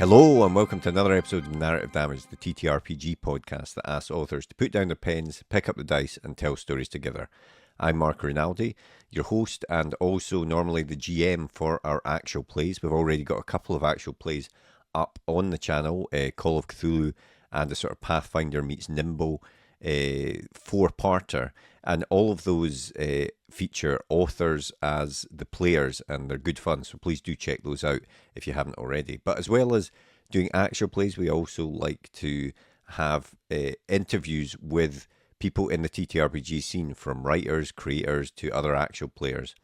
Hello and welcome to another episode of Narrative Damage, the TTRPG podcast that asks authors to put down their pens, pick up the dice and tell stories together. I'm Mark Rinaldi, your host and also normally the GM for our actual plays. We've already got a couple of actual plays up on the channel, Call of Cthulhu and a sort of Pathfinder meets Nimble four-parter, and all of those feature authors as the players, and they're good fun, so please do check those out if you haven't already. But as well as doing actual plays, we also like to have interviews with people in the TTRPG scene, from writers, creators to other actual players.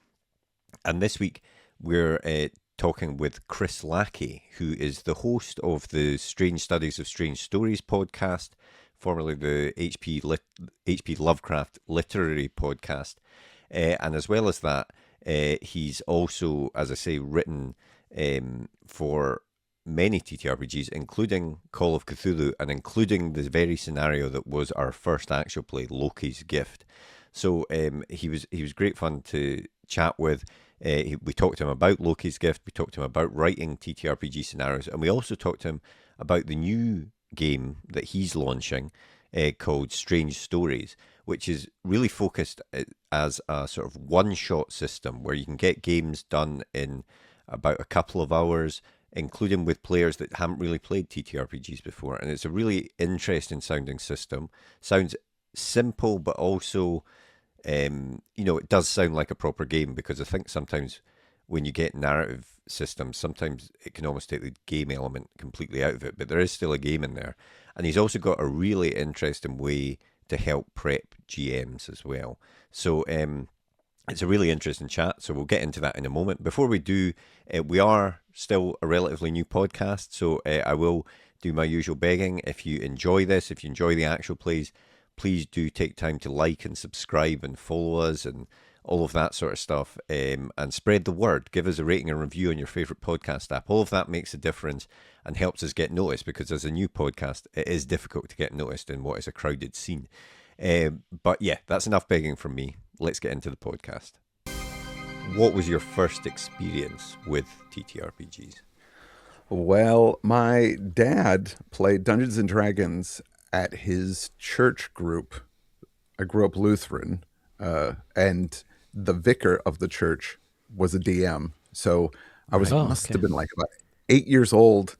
And this week we're talking with Chris Lackey, who is the host of the Strange Studies of Strange Stories podcast, formerly the HP Lovecraft literary podcast. And as well as that, he's also, as I say, written for many TTRPGs, including Call of Cthulhu and including the very scenario that was our first actual play, Loki's Gift. So he was great fun to chat with. We talked to him about Loki's Gift, we talked to him about writing TTRPG scenarios, and we also talked to him about the new game that he's launching called Strange Stories, which is really focused as a sort of one-shot system where you can get games done in about a couple of hours, including with players that haven't really played TTRPGs before. And it's a really interesting sounding system. Sounds simple, but also, it does sound like a proper game, because I think sometimes when you get narrative systems, sometimes it can almost take the game element completely out of it, but there is still a game in there. And he's also got a really interesting way to help prep GMs as well. So it's a really interesting chat, so we'll get into that in a moment. Before we do, we are still a relatively new podcast, so I will do my usual begging. If you enjoy this, if you enjoy the actual plays, please do take time to like and subscribe and follow us and all of that sort of stuff, and spread the word. Give us a rating and review on your favourite podcast app. All of that makes a difference and helps us get noticed, because as a new podcast, it is difficult to get noticed in what is a crowded scene. But yeah, that's enough begging from me. Let's get into the podcast. What was your first experience with TTRPGs? Well, my dad played Dungeons and Dragons at his church group. I grew up Lutheran, and the vicar of the church was a DM. So I must have been like about 8 years old,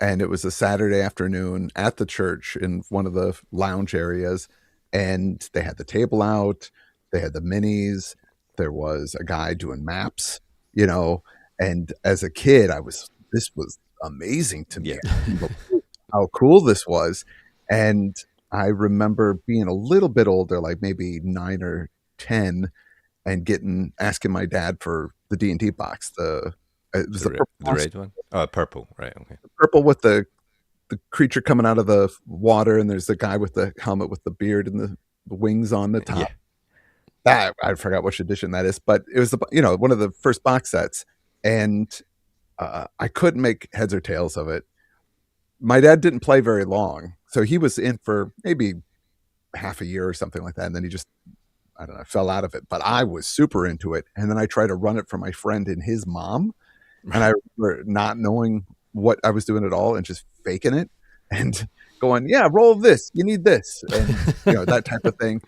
and it was a Saturday afternoon at the church in one of the lounge areas, and they had the table out, they had the minis, there was a guy doing maps, and as a kid, this was amazing to me. Yeah. How cool this was. And I remember being a little bit older, like maybe 9 or 10, and asking my dad for the D&D box. The red one? Oh, purple, right? Okay. The purple with the creature coming out of the water, and there's the guy with the helmet with the beard and the wings on the top. Yeah. I forgot which edition that is, but it was one of the first box sets, and I couldn't make heads or tails of it. My dad didn't play very long, so he was in for maybe half a year or something like that, and then he just, I don't know, fell out of it. But I was super into it, and then I tried to run it for my friend and his mom, and I remember not knowing what I was doing at all and just faking it and going, yeah, roll this, you need this, and that type of thing.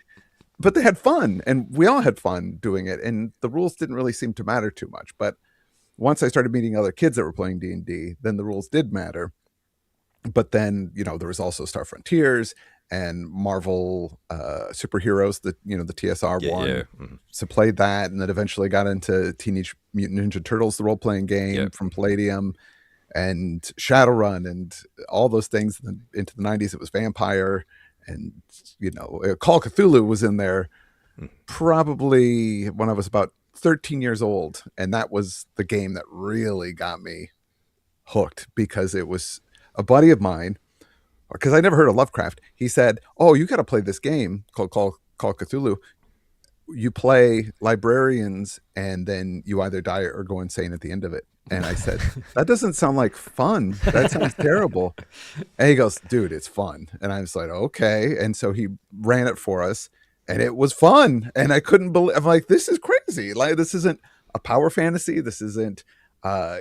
But they had fun, and we all had fun doing it, and the rules didn't really seem to matter too much. But once I started meeting other kids that were playing D&D, then the rules did matter. But then, there was also Star Frontiers and Marvel superheroes, the TSR one. Yeah. Mm-hmm. So played that, and then eventually got into Teenage Mutant Ninja Turtles, the role-playing game from Palladium, and Shadowrun, and all those things. And then into the 90s, it was Vampire, and Call of Cthulhu was in there probably when I was about 13 years old, and that was the game that really got me hooked, because it was a buddy of mine, because I never heard of Lovecraft. He said, oh, you got to play this game called Call of Cthulhu. You play librarians, and then you either die or go insane at the end of it. And I said, that doesn't sound like fun. That sounds terrible. And he goes, dude, it's fun. And I was like, okay. And so he ran it for us, and it was fun. And I couldn't believe, I'm like, this is crazy. Like, this isn't a power fantasy. This isn't, by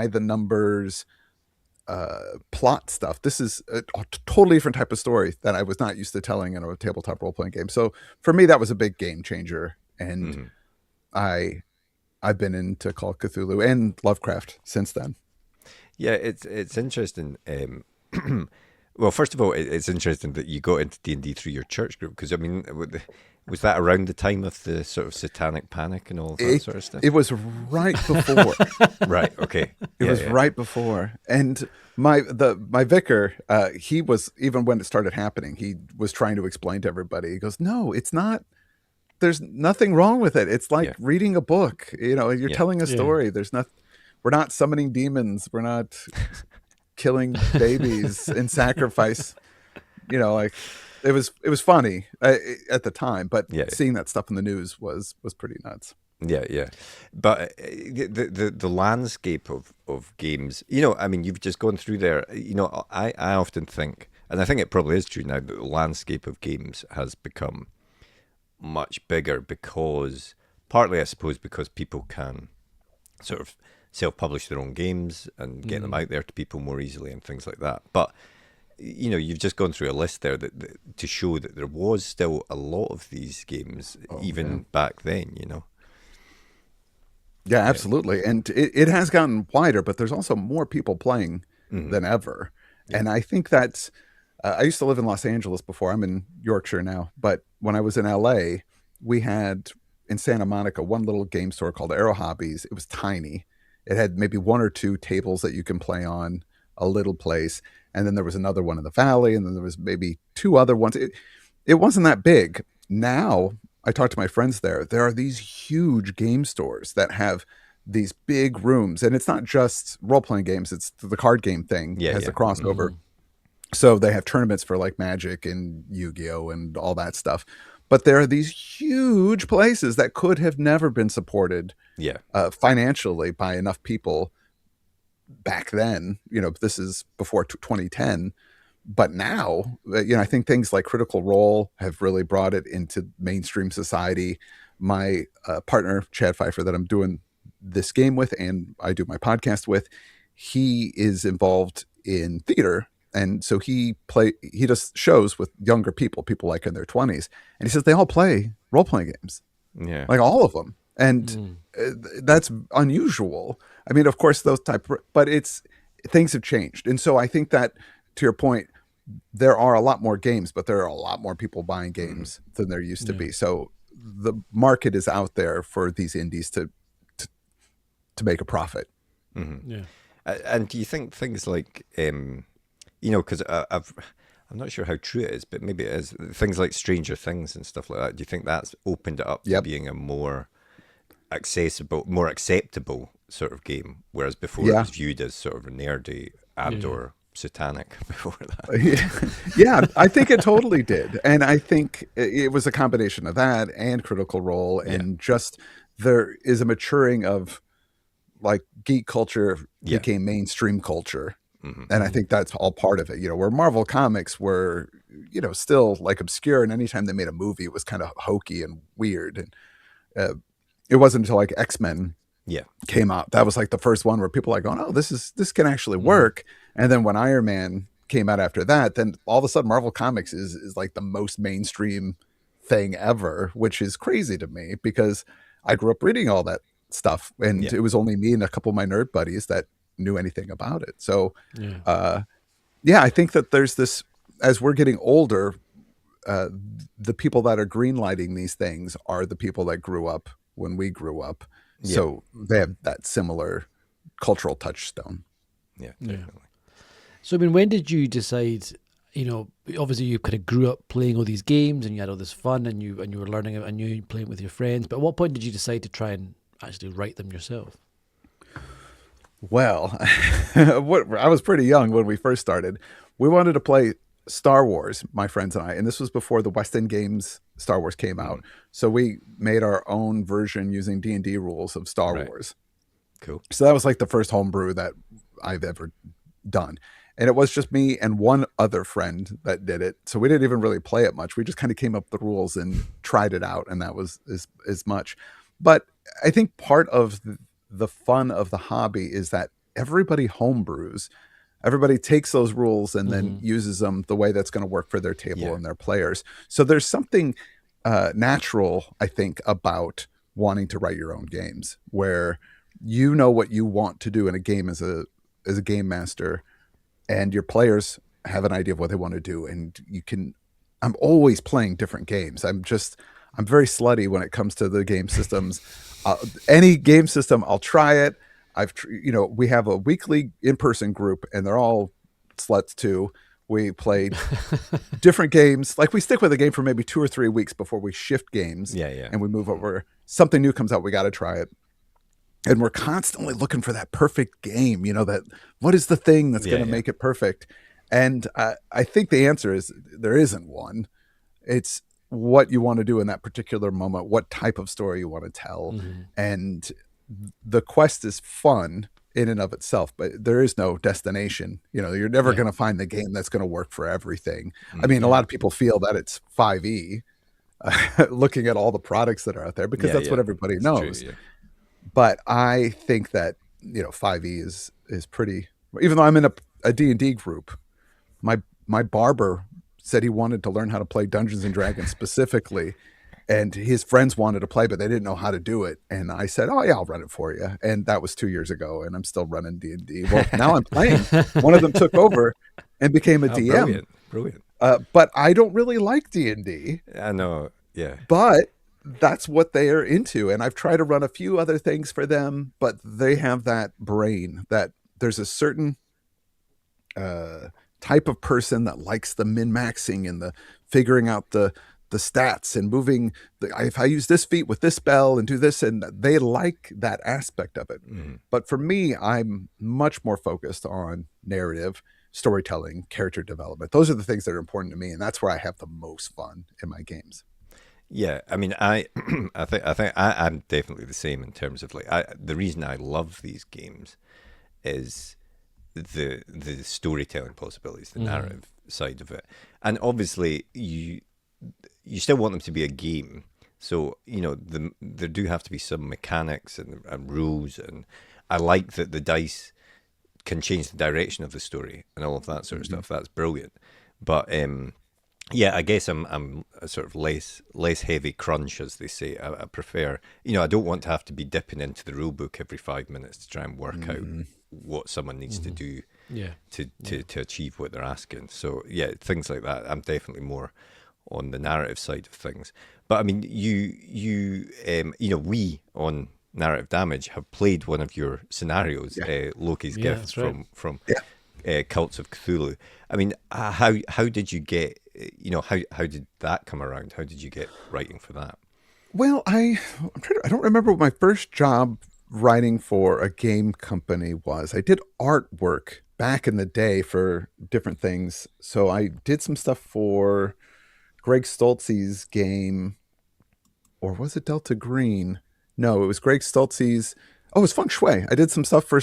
the numbers, plot stuff. This is a totally different type of story that I was not used to telling in a tabletop role-playing game. So for me, that was a big game changer. And I've been into Call of Cthulhu and Lovecraft since then. Yeah, it's interesting. Well, first of all, it's interesting that you got into D&D through your church group, because I mean, was that around the time of the sort of satanic panic and all of that sort of stuff? It was right before. Right. Okay. It was right before. And my vicar, he was, even when it started happening, he was trying to explain to everybody. He goes, "No, it's not. There's nothing wrong with it. It's like reading a book. You know, you're telling a story. There's not. We're not summoning demons. We're not killing babies in sacrifice. You know, like it was funny at the time, but seeing that stuff in the news was pretty nuts." Yeah. But the landscape of games, you know, I mean, you've just gone through there. You know, I often think, and I think it probably is true now, that the landscape of games has become much bigger because, partly I suppose, because people can sort of self-publish their own games and get them out there to people more easily and things like that. But you know, you've just gone through a list there that to show that there was still a lot of these games back then, you know. Yeah, absolutely. And it has gotten wider, but there's also more people playing than ever. Yeah. And I think that's, I used to live in Los Angeles before. I'm in Yorkshire now. But when I was in LA, we had in Santa Monica one little game store called Aero Hobbies. It was tiny. It had maybe one or two tables that you can play on, a little place. And then there was another one in the valley. And then there was maybe two other ones. It wasn't that big. Now, I talked to my friends there. There are these huge game stores that have these big rooms. And it's not just role-playing games. It's the card game thing. It has a crossover. So they have tournaments for like Magic and Yu-Gi-Oh! And all that stuff. But there are these huge places that could have never been supported financially by enough people back then. You know, this is before 2010. But now, you know, I think things like Critical Role have really brought it into mainstream society. My partner, Chad Pfeiffer, that I'm doing this game with and I do my podcast with, he is involved in theater. And so he does shows with younger people like in their 20s. And he says they all play role-playing games. Yeah. Like all of them. And that's unusual. I mean, of course, but things have changed. And so I think that, to your point, there are a lot more games, but there are a lot more people buying games than there used to be. So the market is out there for these indies to make a profit. Yeah. And do you think things like, you know, because I'm not sure how true it is, but maybe it is, things like Stranger Things and stuff like that, do you think that's opened it up to being a more accessible, more acceptable sort of game, whereas before it was viewed as sort of nerdy and or satanic before that? Yeah, I think it totally did. And I think it was a combination of that and Critical Role and just there is a maturing of like geek culture became mainstream culture. And I think that's all part of it, you know, where Marvel Comics were, you know, still like obscure. And anytime they made a movie, it was kind of hokey and weird. And it wasn't until like X-Men came out. That was like the first one where people were like, oh no, this can actually work. And then when Iron Man came out after that, then all of a sudden Marvel Comics is like the most mainstream thing ever, which is crazy to me because I grew up reading all that stuff. And it was only me and a couple of my nerd buddies that knew anything about it. So, I think that there's this, as we're getting older, the people that are greenlighting these things are the people that grew up when we grew up. So they have that similar cultural touchstone. Yeah, definitely. So, I mean, when did you decide, you know, obviously you kind of grew up playing all these games and you had all this fun and you were learning it and you were playing with your friends, but at what point did you decide to try and actually write them yourself? Well, I was pretty young when we first started. We wanted to play Star Wars, my friends and I, and this was before the West End Games Star Wars came out. So we made our own version using D&D rules of Star Wars. Cool. So that was like the first homebrew that I've ever done. And it was just me and one other friend that did it. So we didn't even really play it much. We just kind of came up with the rules and tried it out. And that was as much. But I think part of the fun of the hobby is that everybody homebrews. everybody takes those rules and then uses them the way that's going to work for their table and their players. So there's something natural, I think, about wanting to write your own games, where you know what you want to do in a game as a game master, and your players have an idea of what they want to do, and you can. I'm always playing different games. I'm very slutty when it comes to the game systems. Any game system, I'll try it. We have a weekly in-person group, and they're all sluts too. We play different games. Like, we stick with a game for maybe 2 or 3 weeks before we shift games. And we move over. Something new comes out, we got to try it. And we're constantly looking for that perfect game. That what is the thing that's going to make it perfect? And I think the answer is there isn't one. It's what you want to do in that particular moment, what type of story you want to tell. And the quest is fun in and of itself, but there is no destination. You're never going to find the game that's going to work for everything. I mean, a lot of people feel that it's 5e, looking at all the products that are out there, because that's what everybody knows. True, But I think that 5e is pretty. Even though I'm in a D&D group, my barber said he wanted to learn how to play Dungeons and Dragons specifically, and his friends wanted to play, but they didn't know how to do it. And I said, "Oh yeah, I'll run it for you." And that was 2 years ago, and I'm still running D&D. Well, now I'm playing. One of them took over and became a DM. Brilliant. But I don't really like D&D. I know. Yeah. But that's what they are into, and I've tried to run a few other things for them, but they have that brain that there's a certain type of person that likes the min-maxing and the figuring out the stats and moving. If I use this feat with this spell and do this, and they like that aspect of it. But for me, I'm much more focused on narrative, storytelling, character development. Those are the things that are important to me, and that's where I have the most fun in my games. Yeah, I mean, I think I'm definitely the same in terms of the reason I love these games is the storytelling possibilities, the narrative side of it, and obviously you still want them to be a game, so there do have to be some mechanics and rules, and I like that the dice can change the direction of the story and all of that sort of stuff. That's brilliant, but yeah, I guess I'm a sort of less heavy crunch, as they say. I prefer, I don't want to have to be dipping into the rule book every 5 minutes to try and work out what someone needs to do to achieve what they're asking. So yeah, things like that. I'm definitely more on the narrative side of things. But I mean, we on Narrative Damage have played one of your scenarios, Loki's Gift from Cults of Cthulhu. I mean, how did you get? How did that come around? How did you get writing for that? Well, I don't remember what my first job writing for a game company was. I did artwork back in the day for different things. So I did some stuff for Greg Stolze's game, or was it Delta Green? No, it was Greg Stolze's. Oh, it was Feng Shui. I did some stuff for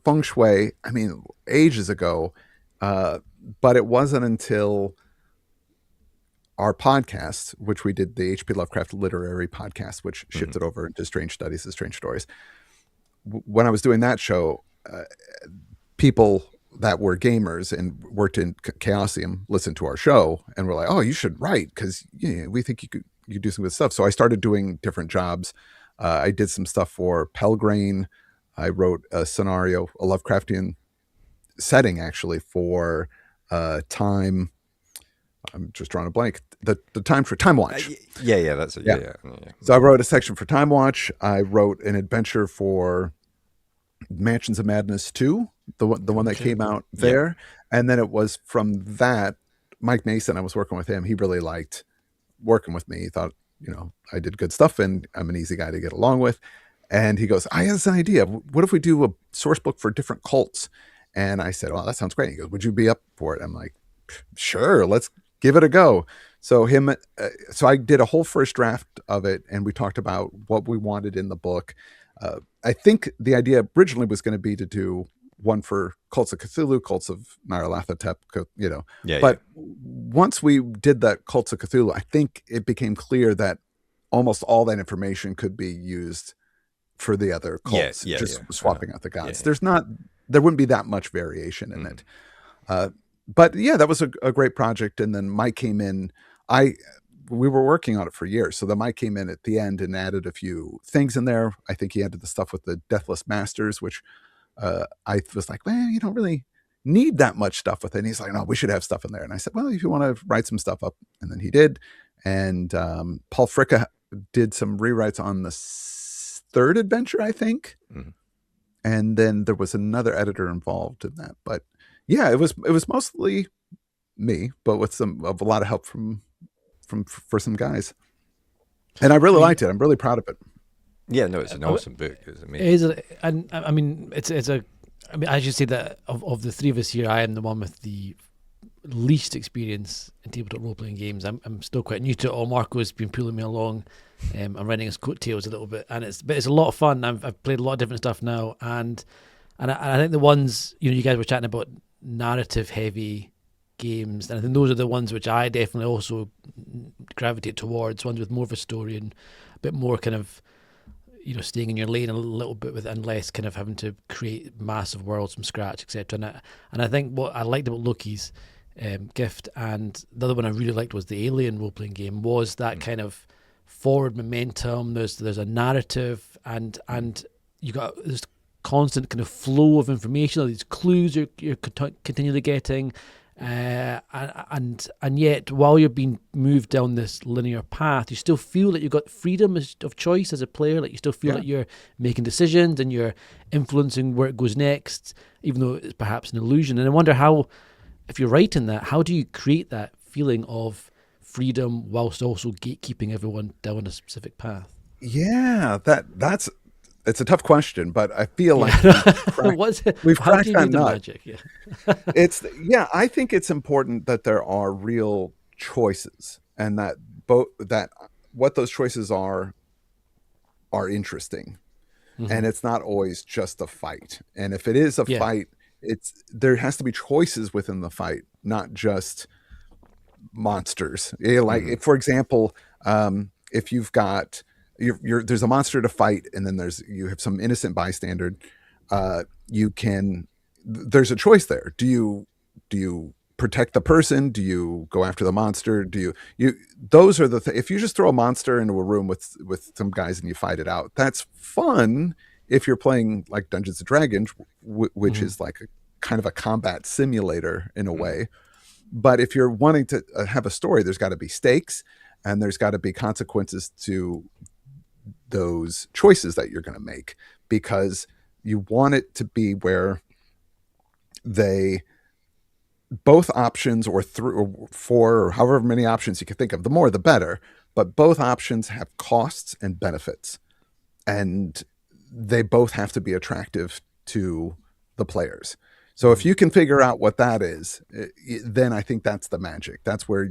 Feng Shui. I mean, ages ago. But it wasn't until our podcast, which we did, the H.P. Lovecraft Literary Podcast, which shifted over into Strange Studies and Strange Stories. When I was doing that show, people that were gamers and worked in Chaosium listened to our show and were like, "Oh, you should write, because we think you could do some good stuff." So I started doing different jobs. I did some stuff for Pelgrane. I wrote a scenario, a Lovecraftian setting, actually, for Time. I'm just drawing a blank. The Time for Time Watch. That's it. Yeah. So I wrote a section for Time Watch. I wrote an adventure for Mansions of Madness 2, the one that came out there. And then it was from that, Mike Mason, I was working with him. He really liked working with me. He thought, I did good stuff and I'm an easy guy to get along with. And he goes, "I have an idea. What if we do a source book for different cults?" And I said, "Well, that sounds great." He goes, "Would you be up for it?" I'm like, "Sure, let's give it a go." So so I did a whole first draft of it, and we talked about what we wanted in the book. I think the idea originally was going to be to do one for Cults of Cthulhu, Cults of Nyarlathotep, But once we did that Cults of Cthulhu, I think it became clear that almost all that information could be used for the other cults, swapping out the gods. There's not there wouldn't be that much variation in it. But yeah, that was a great project. And then Mike came in. We were working on it for years. So then Mike came in at the end and added a few things in there. I think he added the stuff with the Deathless Masters, which I was like, well, you don't really need that much stuff with it. And he's like, no, we should have stuff in there. And I said, well, if you want to write some stuff up. And then he did. And Paul Fricka did some rewrites on the third adventure, I think. And then there was another editor involved in that. But yeah, it was mostly me, but with a lot of help for some guys. And I really liked it. I'm really proud of it. Yeah, no, it's an awesome book. It's amazing. It is, and I mean, I mean, as you say that of the three of us here, I am the one with the least experience in tabletop role-playing games. I'm still quite new to it all. Marco's been pulling me along. I'm riding his coattails a little bit, and it's a lot of fun. I've played a lot of different stuff now, and I think the ones, you guys were chatting about narrative heavy games, and I think those are the ones which I definitely also gravitate towards, ones with more of a story and a bit more kind of staying in your lane a little bit with it, and less kind of having to create massive worlds from scratch, etc. And I think what I liked about Loki's Gift, and the other one I really liked was the Alien role-playing game, was that kind of forward momentum. There's a narrative, and you got this constant kind of flow of information, all these clues you're continually getting, and yet while you're being moved down this linear path, you still feel that you've got freedom of choice as a player. Like you still feel that you're making decisions and you're influencing where it goes next, even though it's perhaps an illusion. And I wonder how, if you're writing that, how do you create that feeling of freedom whilst also gatekeeping everyone down a specific path? Yeah, it's a tough question, but I feel like we've cracked that nut. Magic? Yeah. I think it's important that there are real choices, and that what those choices are interesting, and it's not always just a fight. And if it is a fight, there has to be choices within the fight, not just monsters. For example, if you've got there's a monster to fight, and then you have some innocent bystander. There's a choice there. Do you protect the person? Do you go after the monster? Those are if you just throw a monster into a room with some guys and you fight it out, that's fun if you're playing like Dungeons and Dragons, which is like a kind of a combat simulator in a way. But if you're wanting to have a story, there's got to be stakes, and there's got to be consequences to those choices that you're going to make, because you want it to be where both options, or 3 or 4 or however many options you can think of, the more the better, but both options have costs and benefits, and they both have to be attractive to the players. So if you can figure out what that is, then I think that's the magic. That's where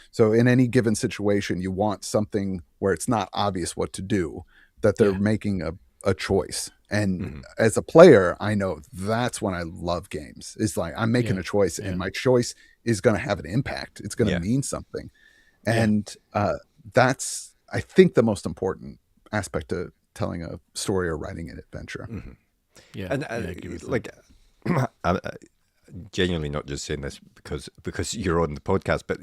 so in any given situation, you want something where it's not obvious what to do, that they're making a choice. And as a player, I know that's when I love games. It's like I'm making a choice, and my choice is going to have an impact. It's going to mean something. And that's, I think, the most important aspect of telling a story or writing an adventure. Yeah. And like, I'm genuinely not just saying this because you're on the podcast, but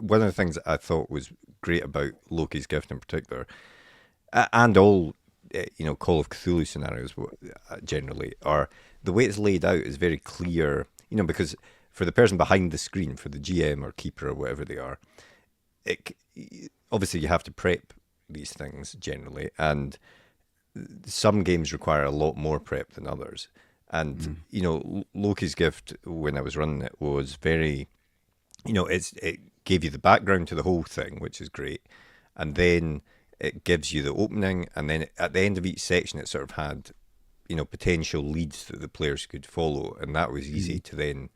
one of the things I thought was great about Loki's Gift in particular, and all Call of Cthulhu scenarios generally, are the way it's laid out is very clear. Because for the person behind the screen, for the GM or keeper or whatever they are, obviously you have to prep these things generally, and some games require a lot more prep than others. And, Loki's Gift, when I was running it, was very, it gave you the background to the whole thing, which is great. And then it gives you the opening. And then at the end of each section, it sort of had, potential leads that the players could follow. And that was easy to then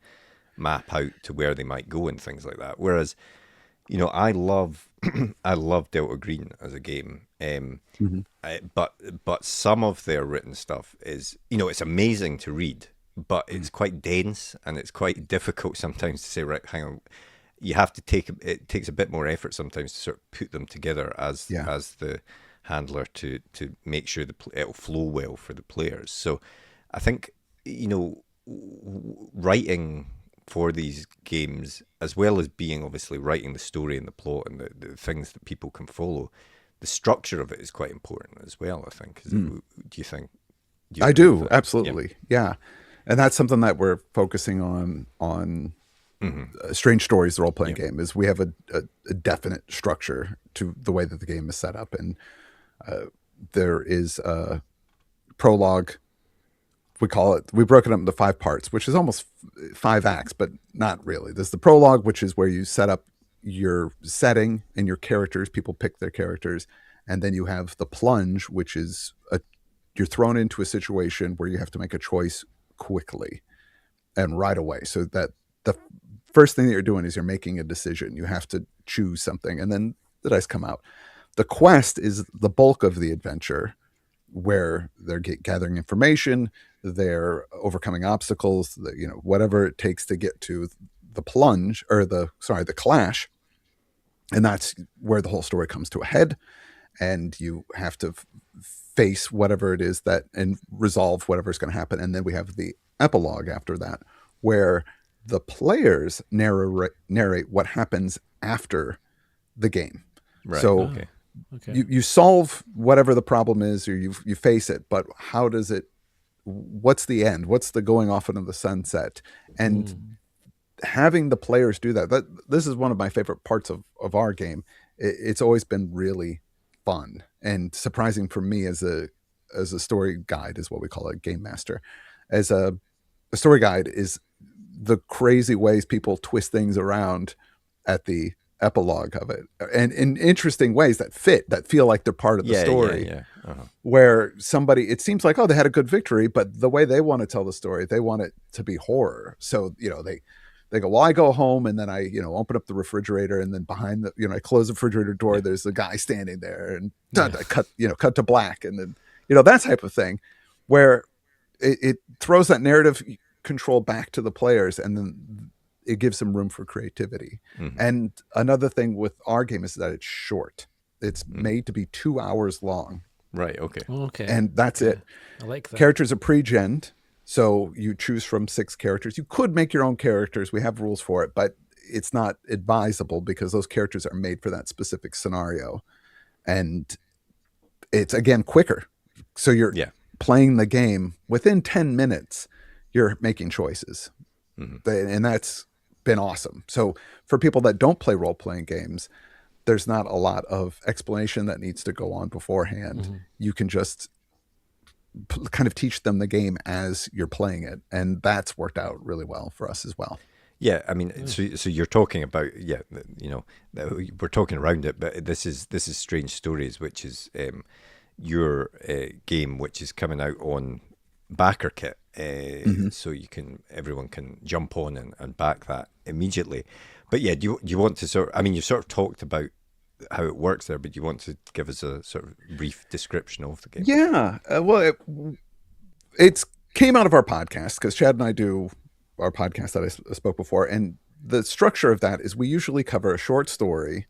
map out to where they might go and things like that. Whereas, I love Delta Green as a game. But some of their written stuff is, it's amazing to read, but it's quite dense, and it's quite difficult sometimes to say, right, hang on, you have to it takes a bit more effort sometimes to sort of put them together as the handler to make sure it'll flow well for the players. So I think, writing for these games, as well as being obviously writing the story and the plot and the things that people can follow, the structure of it is quite important as well, I think. Do you think? I do, absolutely. Yeah. And that's something that we're focusing on Strange Stories, the role-playing game, is we have a definite structure to the way that the game is set up. And there is a prologue. We broke it up into 5 parts, which is almost 5 acts, but not really. There's the prologue, which is where you set up your setting and your characters. People pick their characters. And then you have the plunge, which is you're thrown into a situation where you have to make a choice quickly and right away. So that the first thing that you're doing is you're making a decision. You have to choose something, and then the dice come out. The quest is the bulk of the adventure, where they're gathering information, they're overcoming obstacles, whatever it takes to get to the plunge, or the clash. And that's where the whole story comes to a head. And you have to face whatever it is and resolve whatever's going to happen. And then we have the epilogue after that, where the players narrate what happens after the game. Right. So Okay. you solve whatever the problem is, or you face it, but what's the end? What's the going off into the sunset? And having the players do that, this is one of my favorite parts of our game. It's always been really fun and surprising for me as a story guide, is what we call a game master. As a story guide is the crazy ways people twist things around at the epilogue of it, and in interesting ways that feel like they're part of the story. Where somebody, it seems like, they had a good victory, but the way they want to tell the story, they want it to be horror. So they go, well, I go home and then I open up the refrigerator, and then behind the I close the refrigerator door, there's a guy standing there, and I cut to black, and then that type of thing, where it throws that narrative control back to the players, and then it gives them room for creativity. And another thing with our game is that it's short. It's made to be 2 hours long. Right. Okay. And that's it. I like that. Characters are pre-genned. So you choose from 6 characters. You could make your own characters. We have rules for it, but it's not advisable because those characters are made for that specific scenario. And it's, again, quicker. So you're playing the game within 10 minutes, you're making choices. And that's been awesome. So for people that don't play role-playing games, there's not a lot of explanation that needs to go on beforehand. You can just kind of teach them the game as you're playing it, and that's worked out really well for us as well. Yeah, I mean, so you're talking about we're talking around it, but this is Strange Stories, which is your game, which is coming out on Backerkit, so everyone can jump on and back that immediately. But yeah, do you want to you've sort of talked about how it works there, but do you want to give us a sort of brief description of the game? Yeah, well, it's came out of our podcast, because Chad and I do our podcast that I spoke before, and the structure of that is we usually cover a short story,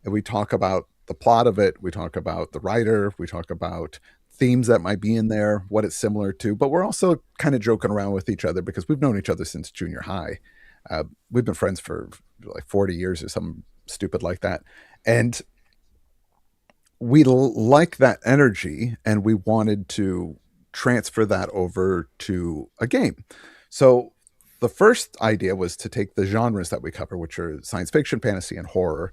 and we talk about the plot of it, we talk about the writer, we talk about themes that might be in there, what it's similar to, but we're also kind of joking around with each other because we've known each other since junior high. We've been friends for like 40 years or something stupid like that. And we like that energy, and we wanted to transfer that over to a game. So the first idea was to take the genres that we cover, which are science fiction, fantasy, and horror.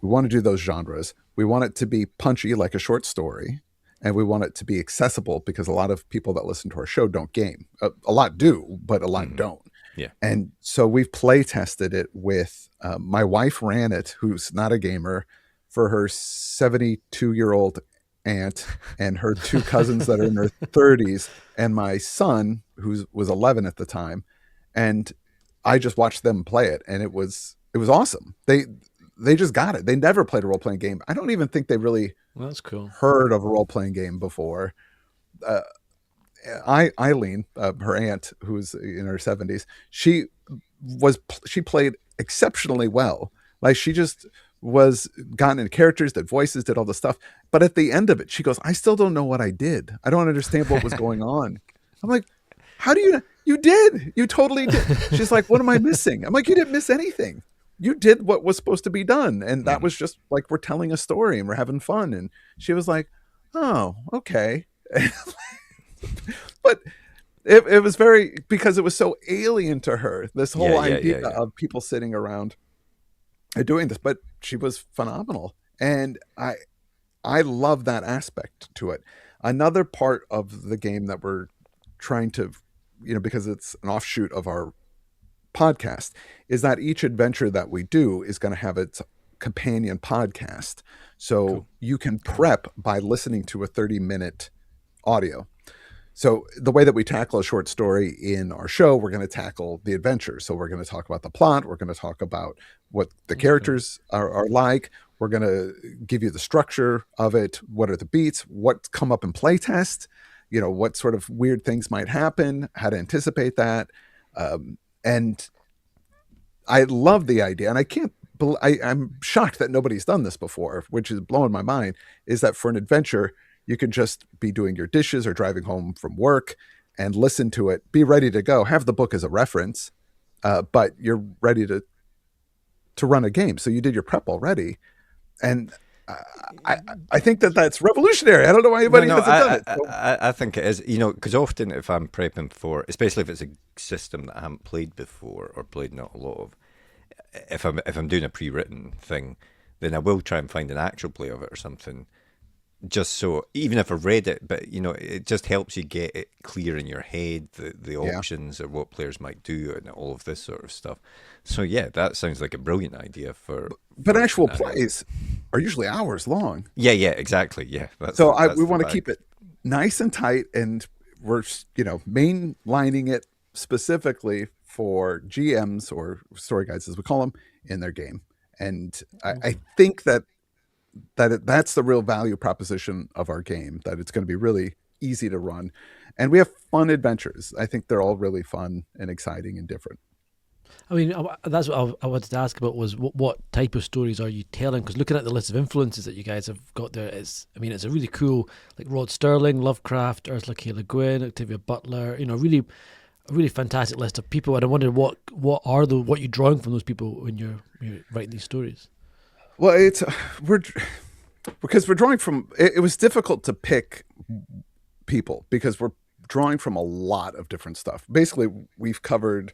We want to do those genres. We want it to be punchy, like a short story, and we want it to be accessible, because a lot of people that listen to our show don't game. A lot do, but a lot don't. Yeah. And so we've play tested it with my wife ran it, who's not a gamer, for her 72-year-old aunt and her 2 cousins that are in their 30s, and my son, who was 11 at the time. And I just watched them play it, and it was awesome. They just got it. They never played a role-playing game. I don't even think they really that's cool. heard of a role-playing game before. Eileen, her aunt, who's in her 70s, she played exceptionally well. Like, she just was gotten into characters, did voices, did all the stuff. But at the end of it, she goes, I still don't know what I did. I don't understand what was going on. I'm like, how do you You did. You totally did. She's like, what am I missing? I'm like, you didn't miss anything. You did what was supposed to be done. And that was just like, we're telling a story and we're having fun. And she was like, oh, okay. But it was because it was so alien to her, this whole idea of people sitting around and doing this. But she was phenomenal. And I love that aspect to it. Another part of the game that we're trying to, because it's an offshoot of our podcast, is that each adventure that we do is going to have its companion podcast. So you can prep by listening to a 30-minute audio. So the way that we tackle a short story in our show, we're going to tackle the adventure. So we're going to talk about the plot. We're going to talk about what the characters are like. We're going to give you the structure of it. What are the beats? What's come up in playtest? What sort of weird things might happen, how to anticipate that. And I love the idea. And I'm shocked that nobody's done this before, which is blowing my mind, is that for an adventure, you can just be doing your dishes or driving home from work and listen to it, be ready to go, have the book as a reference, but you're ready to run a game. So you did your prep already. And I think that's revolutionary. I don't know why anybody hasn't done it. So. I think it is, because often if I'm prepping for, especially if it's a system that I haven't played before or played not a lot of, if I'm doing a pre-written thing, then I will try and find an actual play of it or something. Just so, even if I've read it, but it just helps you get it clear in your head, the options or what players might do and all of this sort of stuff. So yeah, that sounds like a brilliant idea But actual plays are usually hours long. Yeah, exactly. Yeah. We want to keep it nice and tight, and we're mainlining it specifically for GMs or story guides, as we call them, in their game. And I think that's the real value proposition of our game, that it's going to be really easy to run. And we have fun adventures. I think they're all really fun and exciting and different. I mean, that's what I wanted to ask about, was what type of stories are you telling? Because looking at the list of influences that you guys have got there, it's a really cool, like Rod Sterling, Lovecraft, Ursula K. Le Guin, Octavia Butler, really a really fantastic list of people. And I wondered what you're drawing from those people when you're writing these stories. Well, because we're drawing from, it was difficult to pick people because we're drawing from a lot of different stuff. Basically, we've covered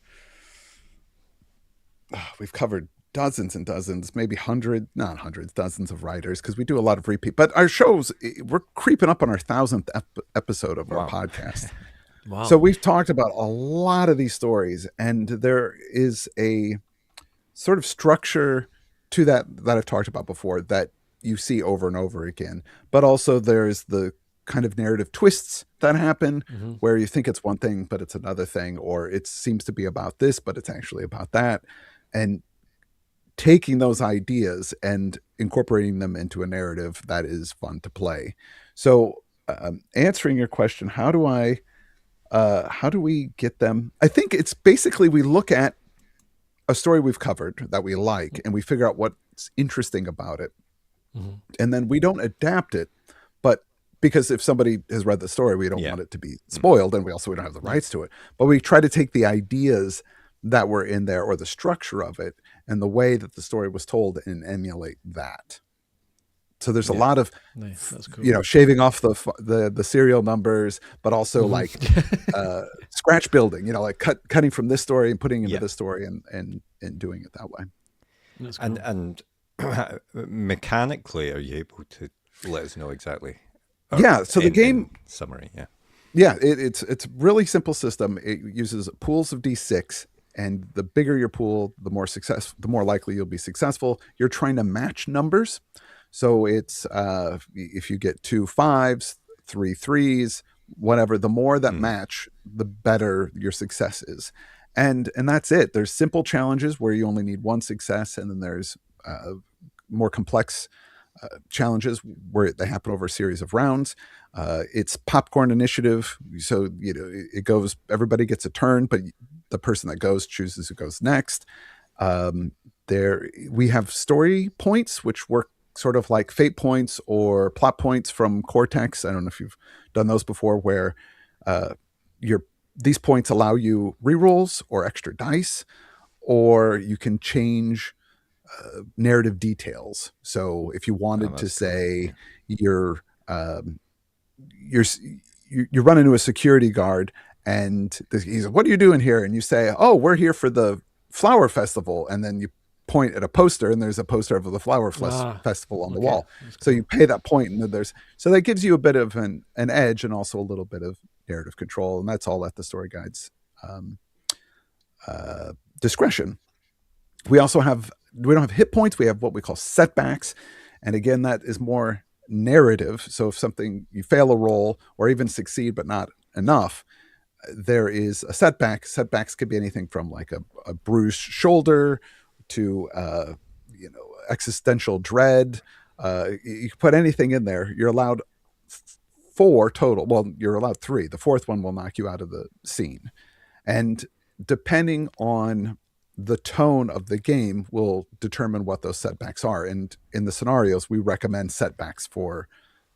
dozens and dozens, maybe dozens of writers, because we do a lot of repeat. But our shows, we're creeping up on our 1,000th episode of our podcast. Wow. So we've talked about a lot of these stories, and there is a sort of structure to that I've talked about before that you see over and over again. But also there's the kind of narrative twists that happen where you think it's one thing, but it's another thing, or it seems to be about this, but it's actually about that. And taking those ideas and incorporating them into a narrative that is fun to play. So answering your question, how do we get them? I think it's basically, we look at a story we've covered that we like and we figure out what's interesting about it. And then we don't adapt it, but because if somebody has read the story, we don't want it to be spoiled, and we don't have the rights to it. But we try to take the ideas that were in there, or the structure of it, and the way that the story was told, and emulate that. So there's a lot of, That's cool. shaving off the serial numbers, but also like scratch building, like cutting from this story and putting into this story and doing it that way. That's cool. And mechanically, are you able to let us know exactly? So the game summary, it's a really simple system. It uses pools of D6, and the bigger your pool, the more likely you'll be successful. You're trying to match numbers, so it's if you get 2 5s, 3 3s, whatever, the more that match, the better your success is. And that's it. There's simple challenges where you only need 1 success, and then there's more complex challenges where they happen over a series of rounds. It's popcorn initiative, so it goes. Everybody gets a turn, but the person that goes chooses who goes next. We have story points, which work sort of like fate points or plot points from Cortex. I don't know if you've done those before, where you're these points allow you rerolls or extra dice, or you can change narrative details. So if you wanted to say you're you run into a security guard and he's like, "What are you doing here?" And you say, "Oh, we're here for the flower festival," and then you point at a poster and there's a poster of the flower festival on the wall. So you pay that point, and then so that gives you a bit of an edge and also a little bit of narrative control, and that's all at the story guide's discretion. We don't have hit points. We have what we call setbacks, and again, that is more narrative. So if you fail a roll or even succeed but not enough, there is a setback. Setbacks could be anything from like a bruised shoulder to existential dread. You can put anything in there. You're allowed 4 total. Well, you're allowed 3. The 4th one will knock you out of the scene, and depending on the tone of the game will determine what those setbacks are. And in the scenarios, we recommend setbacks for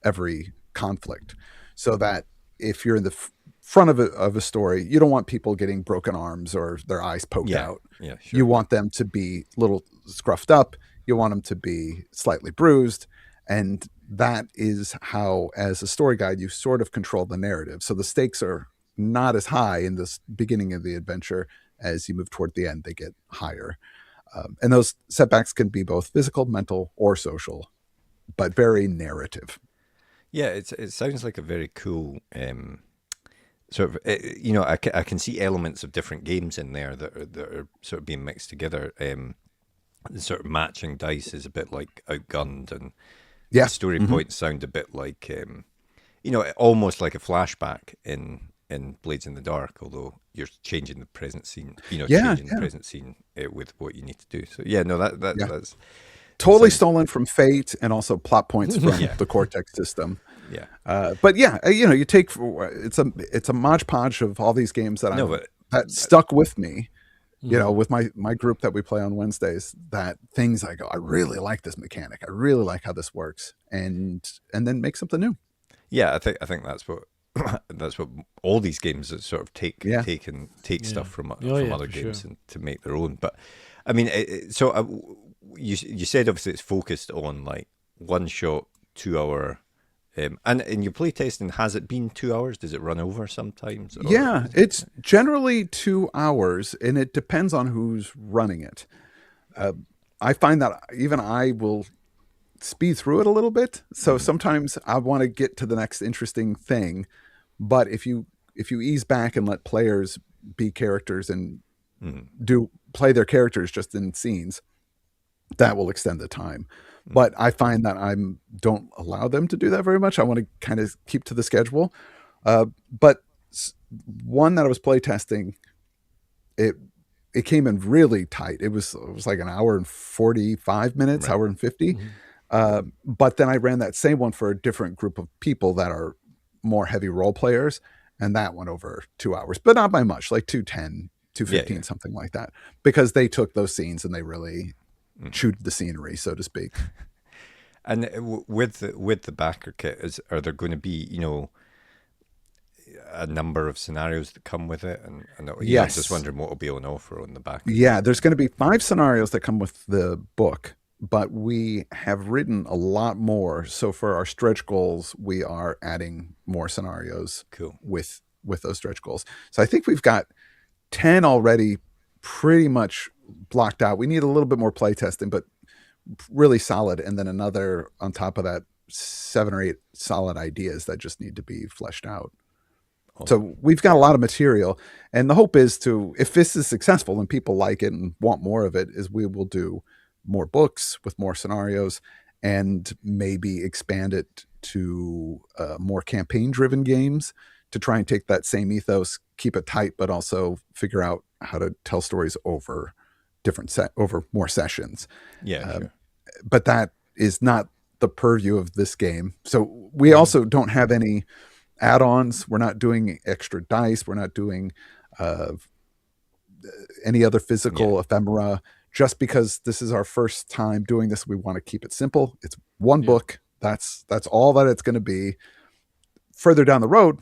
every conflict, so that if you're in the front of a story, you don't want people getting broken arms or their eyes poked out. Yeah, sure. You want them to be a little scruffed up. You want them to be slightly bruised. And that is how, as a story guide, you sort of control the narrative. So the stakes are not as high in the beginning of the adventure. As you move toward the end, they get higher. And those setbacks can be both physical, mental, or social, but very narrative. Yeah, it sounds like a very cool sort of, I can see elements of different games in there that are sort of being mixed together. The sort of matching dice is a bit like Outgunned, and the story points sound a bit like, almost like a flashback in Blades in the Dark, although you're changing the present scene, the present scene with what you need to do. So that's totally stolen from Fate, and also plot points from the Cortex system. Yeah. But you take, it's a modge podge of all these games that stuck with me, with my group that we play on Wednesdays, that things I go, I really like this mechanic. I really like how this works, and then make something new. Yeah. I think that's what all these games sort of take stuff from other games and to make their own. But I mean, you said obviously it's focused on like 1 shot, 2 hour, and in your playtesting, has it been 2 hours? Does it run over sometimes? It's generally 2 hours, and it depends on who's running it. I find that even I will speed through it a little bit. So sometimes I want to get to the next interesting thing. But if you ease back and let players be characters and play their characters just in scenes, that will extend the time. But I find that I don't allow them to do that very much. I want to kind of keep to the schedule. But one that I was playtesting, it came in really tight. It was like an hour and 45 minutes, hour and 50. But then I ran that same one for a different group of people that are more heavy role players, and that went over 2 hours, but not by much, like 2:10, 2:15, something like that, because they took those scenes and they really chewed the scenery, so to speak. And with the Backerkit, are there going to be a number of scenarios that come with it? And I'm just wondering what will be on offer on the Backerkit. Yeah, there's going to be 5 scenarios that come with the book, but we have written a lot more. So for our stretch goals, we are adding more scenarios with those stretch goals. So I think we've got 10 already pretty much blocked out. We need a little bit more play testing, but really solid. And then another on top of that, 7 or 8 solid ideas that just need to be fleshed out. So we've got a lot of material, and the hope is if this is successful and people like it and want more of it, is we will do more books with more scenarios, and maybe expand it to more campaign-driven games to try and take that same ethos, keep it tight, but also figure out how to tell stories over over more sessions. Sure. But that is not the purview of this game. So we also don't have any add-ons. We're not doing extra dice. We're not doing any other physical ephemera. Just because this is our first time doing this, we want to keep it simple. It's one book. That's all that it's going to be. Further down the road,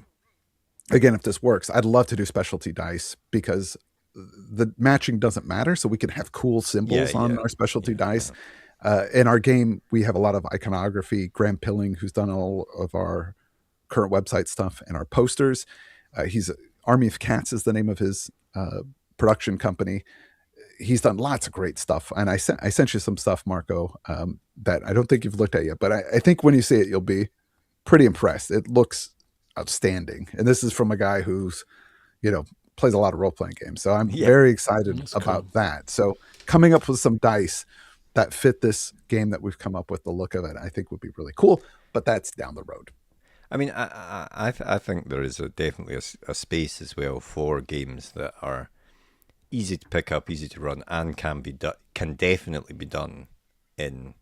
again, if this works, I'd love to do specialty dice because the matching doesn't matter. So we can have cool symbols on our specialty dice. In our game, we have a lot of iconography. Graham Pilling, who's done all of our current website stuff and our posters. He's Army of Cats is the name of his production company. He's done lots of great stuff. And I sent you some stuff, Marco, that I don't think you've looked at yet, but I think when you see it, you'll be pretty impressed. It looks outstanding. And this is from a guy who's, plays a lot of role-playing games. So I'm very excited about that. So coming up with some dice that fit this game that we've come up with, the look of it, I think would be really cool, but that's down the road. I mean, I think there is definitely a space as well for games that are easy to pick up, easy to run, and can definitely be done in,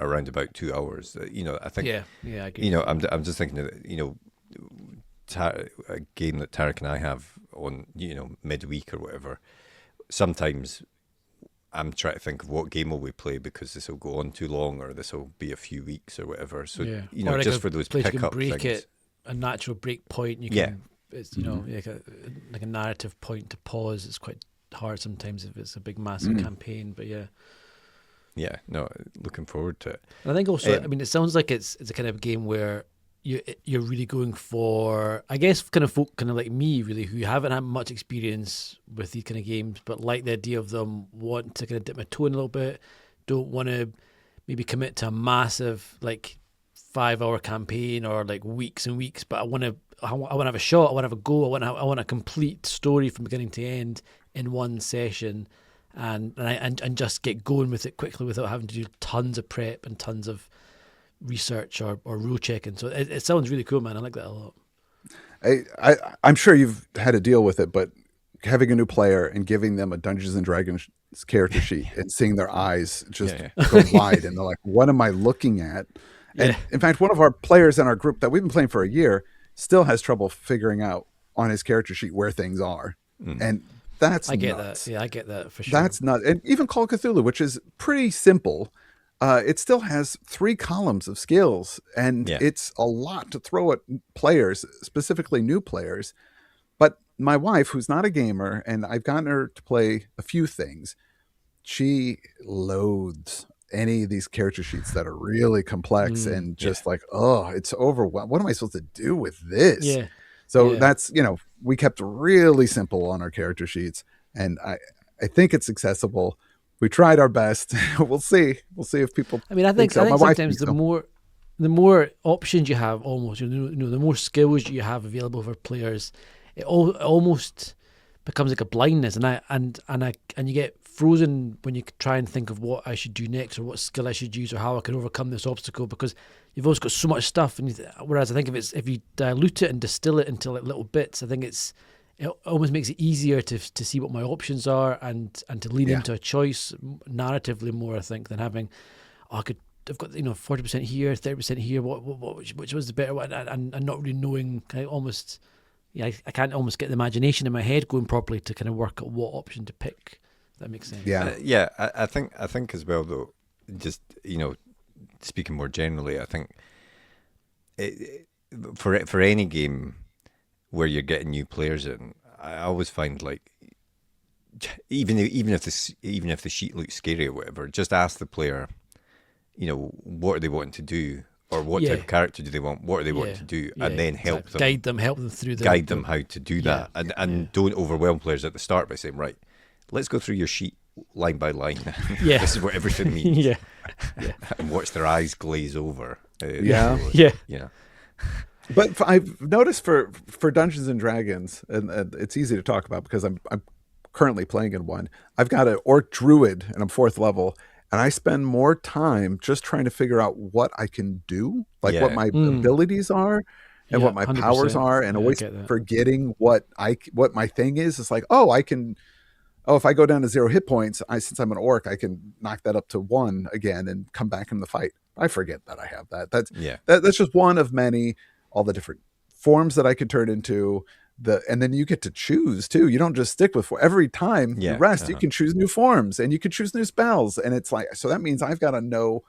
around about 2 hours. I think. Yeah, I agree. I'm just thinking of, a game that Tarek and I have on, midweek or whatever. Sometimes I'm trying to think of what game will we play because this will go on too long or this will be a few weeks or whatever. So, or just for those pick-up break things. It, a natural break point. You can, it's, like a narrative point to pause. It's quite hard sometimes if it's a big, massive campaign, but Yeah, no, looking forward to it. And I think also, it sounds like it's a kind of game where you're really going for, I guess, kind of folk kind of like me, really, who haven't had much experience with these kind of games, but like the idea of them, want to kind of dip my toe in a little bit, don't want to maybe commit to a massive, like, 5-hour campaign or like weeks and weeks, but I want to have a shot, I want to have a go, I want a complete story from beginning to end in one session, and just get going with it quickly without having to do tons of prep and tons of research or rule checking. So it sounds really cool, man. I like that a lot. I'm sure you've had to deal with it, but having a new player and giving them a Dungeons and Dragons character sheet and seeing their eyes just go wide and they're like, what am I looking at? And in fact, one of our players in our group that we've been playing for a year still has trouble figuring out on his character sheet where things are. And that's nuts. That. Yeah, I get that for sure. That's nuts. And even Call of Cthulhu, which is pretty simple, it still has 3 columns of skills, and it's a lot to throw at players, specifically new players. But my wife, who's not a gamer, and I've gotten her to play a few things, she loathes any of these character sheets that are really complex and just like, oh, it's overwhelming. What am I supposed to do with this? Yeah. So that's, we kept really simple on our character sheets, and I think it's accessible. We tried our best. We'll see. We'll see if people. I mean, I think sometimes the more options you have, almost, the more skills you have available for players, it almost becomes like a blindness, and you get frozen when you try and think of what I should do next or what skill I should use or how I can overcome this obstacle, because you've always got so much stuff. And whereas I think if you dilute it and distill it into like little bits, I think it almost makes it easier to see what my options are and to lean into a choice narratively more, I think, than having, I've got 40% here, 30% here, which was the better one, and not really knowing, kind of almost, I can't almost get the imagination in my head going properly to kind of work out what option to pick. If that makes sense. I think as well, though, just speaking more generally, I think for any game where you're getting new players in, I always find, like, even if the sheet looks scary or whatever, just ask the player, what are they wanting to do, or what type of character do they want, what are they wanting to do, and then help them guide them through guide them how to do that, and don't overwhelm players at the start by saying, right, let's go through your sheet line by line. This is what everything means. And watch their eyes glaze over. But I've noticed for Dungeons and Dragons, and it's easy to talk about because I'm currently playing in one. I've got an orc druid and I'm 4th level, and I spend more time just trying to figure out what I can do, like what my abilities are and what my 100%. Powers are, and always forgetting what my thing is. It's like, if I go down to 0 hit points, since I'm an orc, I can knock that up to 1 again and come back in the fight. I forget that I have that. That's just one of many. All the different forms that I could turn into, and then you get to choose too. You don't just stick with every time you rest. You can choose new forms and you can choose new spells, and it's like, so that means I've got to know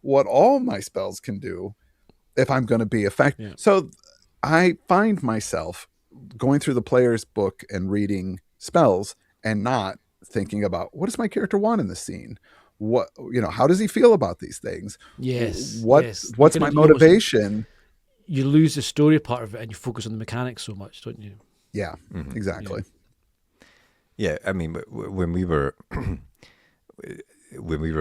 what all my spells can do if I'm going to be effective. So I find myself going through the player's book and reading spells and not thinking about what does my character want in this scene? What, how does he feel about these things? Yes. What's You my kind of- motivation? You lose the story part of it and you focus on the mechanics so much, don't you? Yeah, exactly. Yeah, I mean, when we were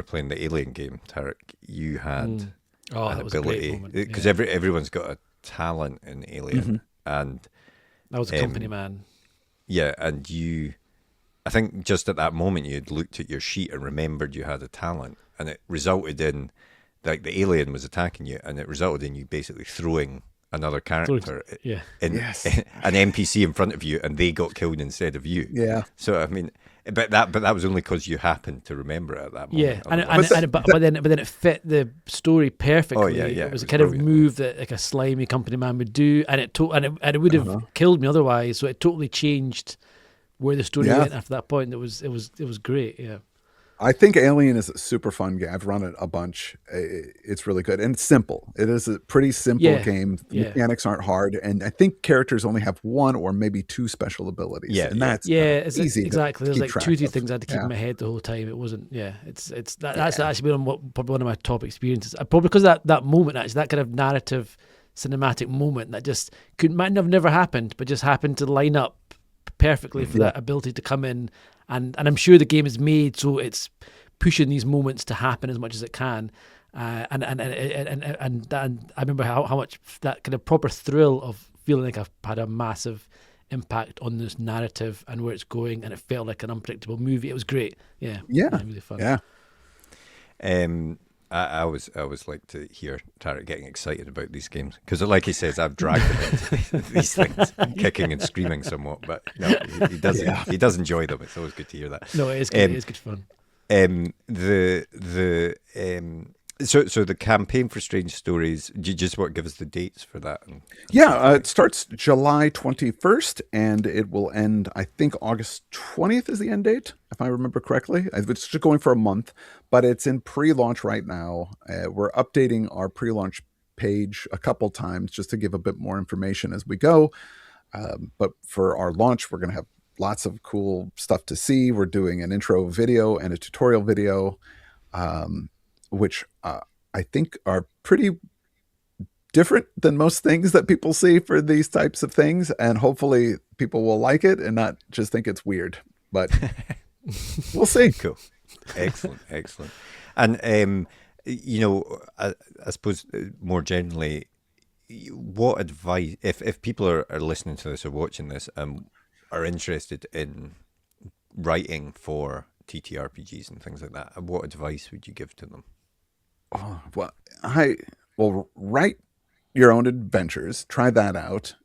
playing the Alien game, Tarek, you had an that was a great ability moment. because Yeah. everyone's got a talent in Alien, and That was a company man. yeah, and I think just at that moment you had looked at your sheet and remembered you had a talent, and it resulted in, like, the alien was attacking you, and it resulted in you basically throwing another character Yeah. in an NPC in front of you, and they got killed instead of you. Yeah. So I mean, but that was only because you happened to remember it at that moment. Yeah, Otherwise- but then it fit the story perfectly. Oh, yeah, It was a it kind was of brilliant. move that like a slimy company man would do, and it would have killed me otherwise. So it totally changed where the story went after that point. It was great. Yeah. I think Alien is a super fun game. I've run it a bunch. It's really good, and it's simple. It is a pretty simple game. The mechanics aren't hard, and I think characters only have one or maybe two special abilities. Yeah, and that's it's easy. Exactly. There's like track 2-3 of. things I had to keep in my head the whole time. It wasn't. Yeah, that's actually been probably one of my top experiences. Probably because that moment, actually, that kind of narrative, cinematic moment that just might have never happened, but just happened to line up perfectly for that ability to come in. And I'm sure the game is made so it's pushing these moments to happen as much as it can. And I remember how much that kind of proper thrill of feeling like I've had a massive impact on this narrative and where it's going, and it felt like an unpredictable movie. It was great. Yeah, really fun. Yeah. I always like to hear Tarek getting excited about these games because, like he says, I've dragged him into these things, kicking and screaming somewhat. But no, he does. He does enjoy them. It's always good to hear that. No, it is good. It is good fun. So the campaign for Strange Stories. Do you just want to give us the dates for that? It starts July 21st and it will end, I think, August 20th is the end date, if I remember correctly. It's just going for a month, but it's in pre-launch right now. We're updating our pre-launch page a couple times just to give a bit more information as we go. But for our launch, we're going to have lots of cool stuff to see. We're doing an intro video and a tutorial video, which I think are pretty different than most things that people see for these types of things. And hopefully people will like it and not just think it's weird, but we'll see. Cool. Excellent. And, I suppose more generally, what advice, if people are listening to this or watching this and are interested in writing for TTRPGs and things like that, what advice would you give to them? Write your own adventures. Try that out.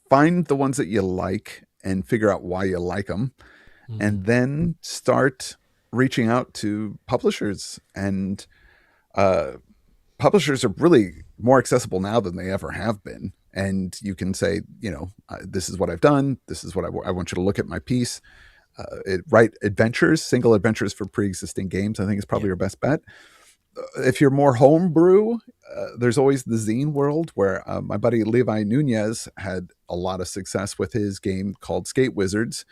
Find the ones that you like and figure out why you like them, and then start reaching out to publishers. And publishers are really more accessible now than they ever have been. And you can say, this is what I've done. This is what I want you to look at my piece. Write adventures, single adventures for pre-existing games. I think is probably your best bet. If you're more homebrew, there's always the zine world where my buddy Levi Nunez had a lot of success with his game called Skate Wizards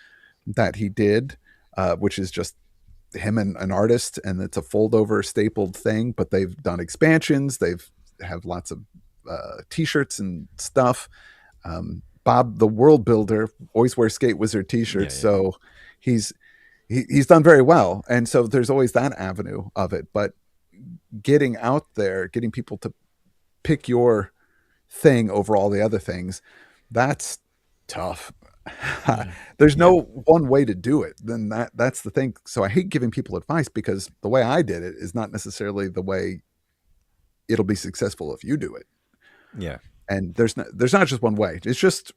that he did, which is just him and an artist, and it's a fold-over stapled thing, but they've done expansions. They've have lots of t-shirts and stuff. Bob, the world builder, always wears Skate Wizard t-shirts, so he's done very well. And so there's always that avenue of it, but getting out there, getting people to pick your thing over all the other things, that's tough. There's no one way to do it. Then that's the thing. So I hate giving people advice because the way I did it is not necessarily the way it'll be successful if you do it. Yeah. And there's not just one way. It's just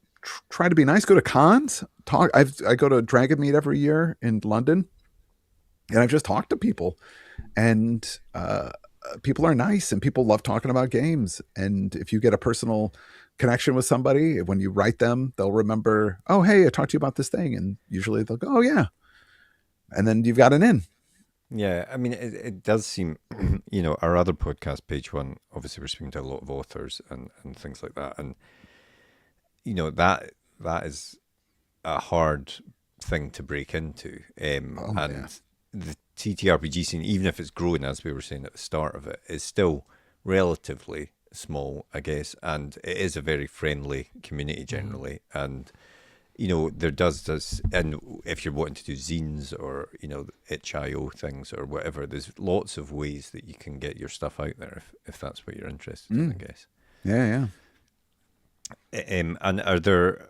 try to be nice. Go to cons. I go to Dragon Meet every year in London, and I've just talked to people, and people are nice, and people love talking about games. And if you get a personal connection with somebody, when you write them, they'll remember, oh, hey, I talked to you about this thing. And usually they'll go, oh, yeah. And then you've got an in. Yeah, I mean, it does seem, our other podcast, Page One, obviously we're speaking to a lot of authors and things like that. And, that that is a hard thing to break into. And the TTRPG scene, even if it's growing, as we were saying at the start of it, is still relatively small, I guess, and it is a very friendly community generally. And there does, and if you're wanting to do zines or itch.io things or whatever, there's lots of ways that you can get your stuff out there if that's what you're interested in, I guess. Yeah. And are there,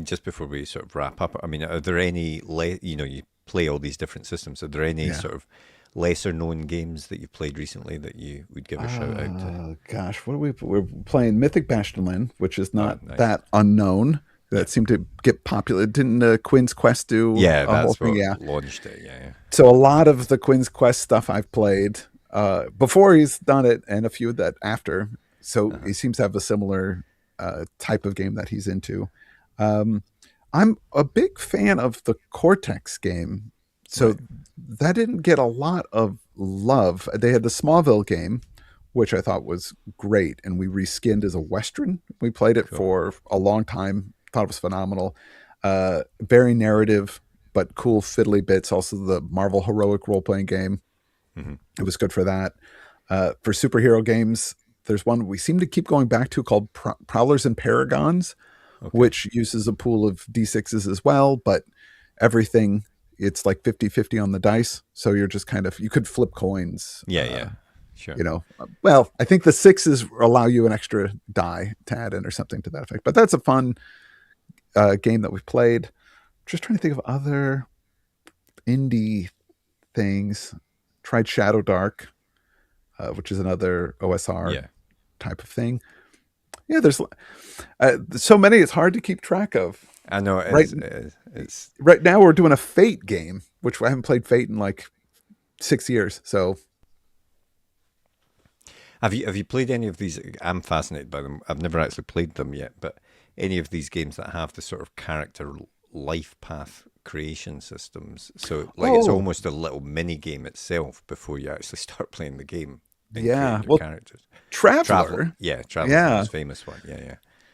just before we sort of wrap up, I mean, are there any, you play all these different systems, are there any sort of lesser known games that you've played recently that you would give a shout out to? Oh gosh, we're playing Mythic Bastionland, which is not that unknown. That seemed to get popular. Didn't Quinn's Quest do a whole thing? Yeah, launched it. Yeah. So a lot of the Quinn's Quest stuff I've played before he's done it, and a few that after. So he seems to have a similar type of game that he's into. I'm a big fan of the Cortex game. So that didn't get a lot of love. They had the Smallville game, which I thought was great, and we reskinned as a Western. We played it for a long time. Thought it was phenomenal. Very narrative, but cool fiddly bits. Also the Marvel Heroic role-playing game. It was good for that. For superhero games, there's one we seem to keep going back to called Prowlers and Paragons, which uses a pool of D6s as well, but everything, it's like 50-50 on the dice. So you're just you could flip coins. Sure. Well, I think the 6s allow you an extra die to add in or something to that effect. But that's a fun game that we've played. Just trying to think of other indie things. Tried Shadow Dark, which is another OSR type of thing. Yeah, there's so many. It's hard to keep track of. I know. It's right now we're doing a Fate game, which I haven't played Fate in like 6 years. So. Have you played any of these? I'm fascinated by them. I've never actually played them yet, but any of these games that have the sort of character life path creation systems. So it's almost a little mini game itself before you actually start playing the game. Characters. Traveler. Traveler is a famous one.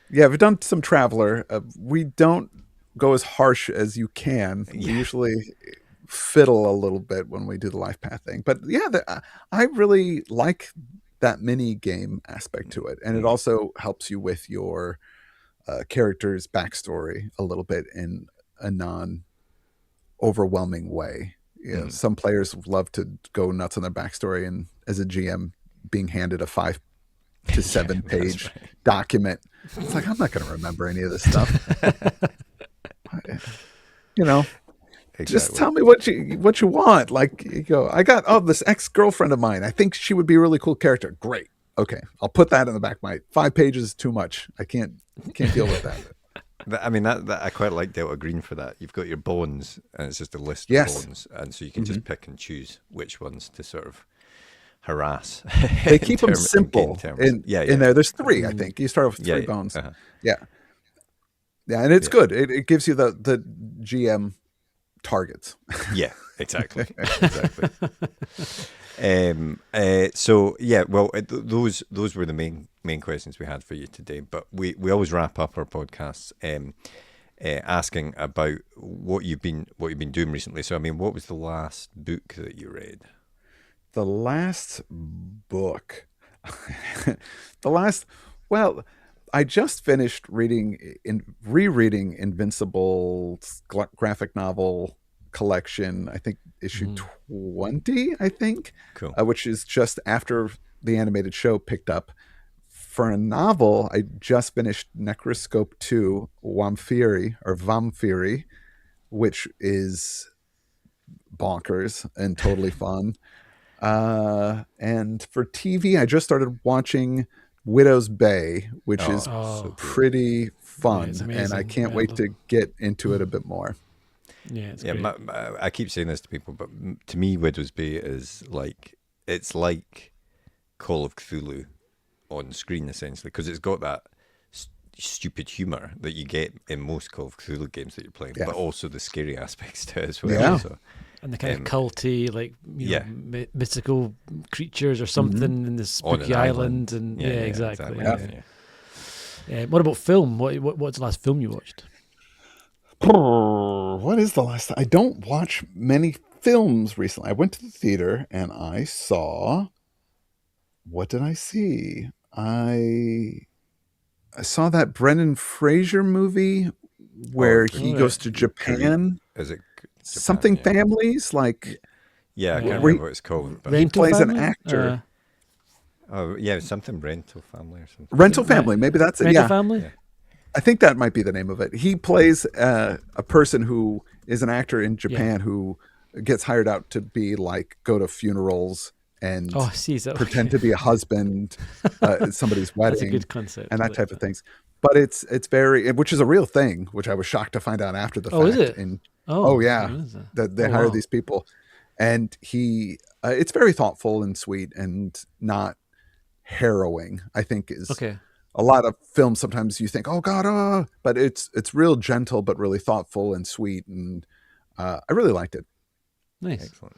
Yeah, we've done some Traveler. We don't go as harsh as you can. We usually fiddle a little bit when we do the life path thing. But I really like that mini game aspect to it, and it also helps you with your character's backstory a little bit in a non-overwhelming way. Some players love to go nuts on their backstory, and as a GM, being handed a 5 to 7 page document, it's like, I'm not going to remember any of this stuff. Just tell me what you want. Like, you go, I got this ex-girlfriend of mine. I think she would be a really cool character. Great. Okay, I'll put that in the back of my 5 pages is too much. I can't deal with that. I mean, that I quite like Delta Green for that. You've got your bones, and it's just a list of bones, and so you can just pick and choose which ones to sort of harass. They keep them simple. In there, there's 3. I think you start off with 3 bones. Yeah, and it's good. It gives you the GM targets. Yeah, exactly. Those were the main questions we had for you today, but we always wrap up our podcasts asking about what you've been doing recently. So I mean, what was the last book that you read? The last book I just finished rereading Invincible's graphic novel collection, I think issue 20, I think, cool. Which is just after the animated show picked up. For a novel, I just finished Necroscope 2, Vampiri, which is bonkers and totally fun. And for TV, I just started watching Widow's Bay, which is pretty fun, and I can't wait to get into it a bit more. Yeah, I keep saying this to people, but to me, Widow's Bay is it's like Call of Cthulhu on screen, essentially, because it's got that stupid humor that you get in most Call of Cthulhu games that you're playing, but also the scary aspects to it as well. Yeah. So, and the kind of culty, mystical creatures or something in this spooky island. And exactly. Yeah. What about film? What's the last film you watched? What is the last? I don't watch many films recently. I went to the theater and I saw. What did I see? I saw that Brendan Fraser movie where he goes to Japan. Is it Japan? Something families like? Yeah, I can't where remember what it's called. But he Rental plays an Family? actor. oh yeah, something rental family or something. Rental Family, maybe that's it. Rental Yeah, Family? I think that might be the name of it. He plays a person who is an actor in Japan who gets hired out to be like go to funerals and pretend to be a husband at somebody's wedding. That's a good concept. And that type of things. But it's very, which is a real thing, which I was shocked to find out after the fact. Oh, is it? Yeah, that they hire these people. And he, it's very thoughtful and sweet and not harrowing, I think is a lot of films. Sometimes you think, oh God, but it's real gentle, but really thoughtful and sweet. And I really liked it. Nice. Excellent.